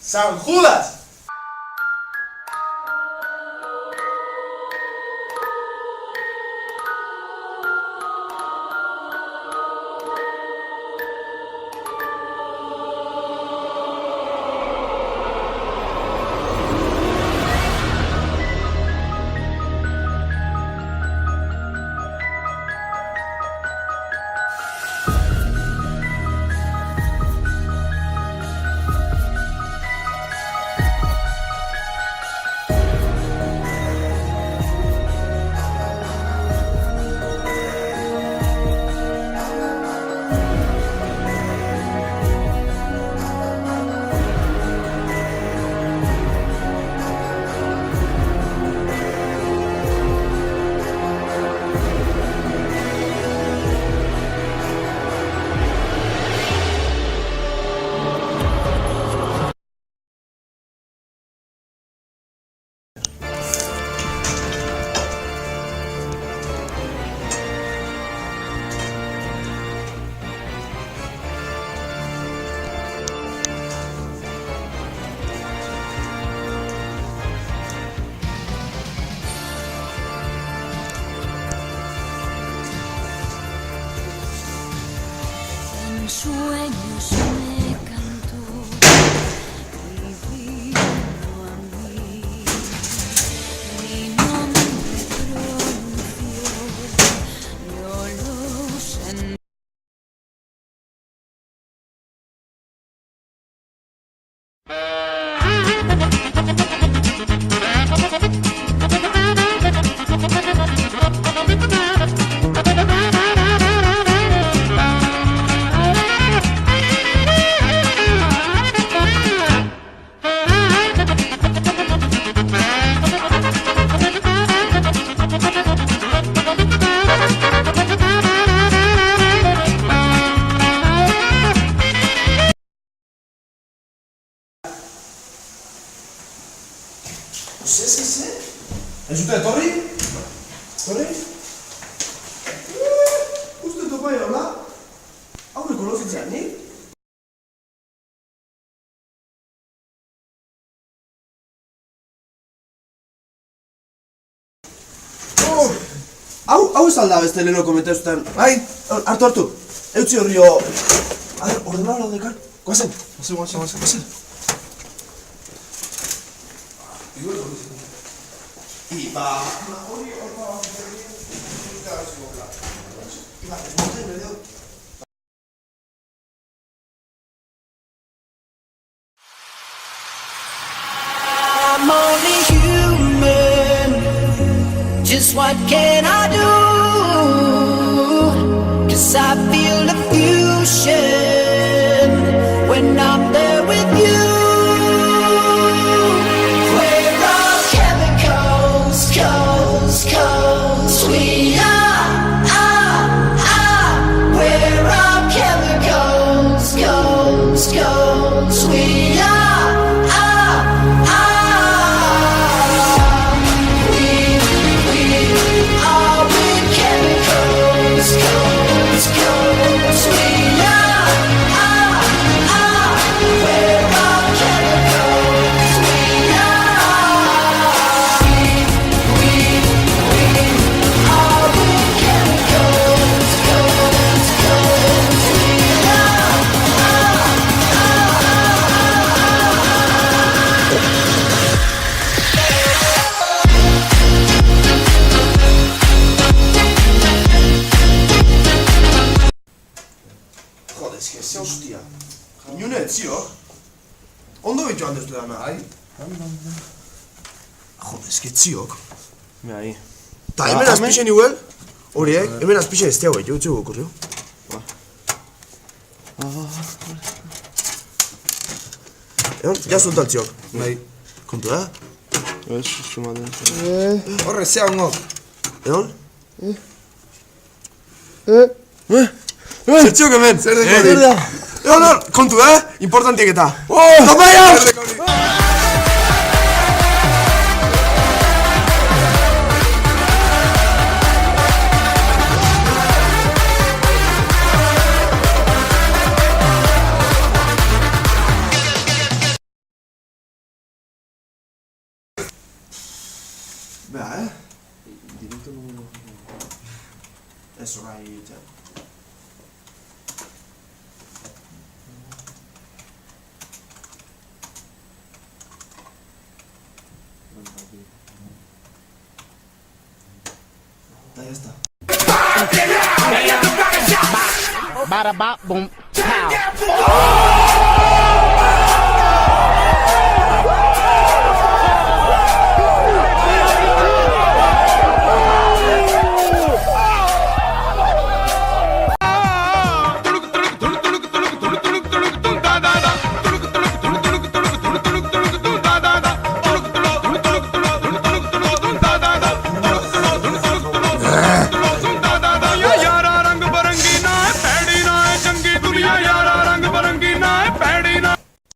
San Judas! En sueños me cantó y vino a mí, mi nombre pronunció, yo lo sentí. Ze? Ez dute etorri? Etorri? Uste topa jola? Aurreko lozitzen, ni? Hau ez alda beste leheno komentazuten. Bai, hartu. Eutzi horri jo. Ordenador hau dekar? Goazen. Goazen. Iba, hori I'm only human. Just what can I do? 'Cause I feel the fusion when I'm there with you. We're all chemicals, we are. We're all chemicals, we are. Ze hostia. Inune etzio. Ondo betu handestu dana, hai? Jode, ezketziok. Bai. Ta, hemen azpixen iguel? Horiek, hemen azpixen ez tiago, jo, txego okurrio. Egon, ja zultaltziok. Bai. Kontu da? Ez, sumaten. Horre, zea hongo. Egon? Zertziok hemen! Zer deko? Egon, kontu da? Importantiek eta. Topaia! Vea, directo no. That's right. Ya está. Bada bop boom pow.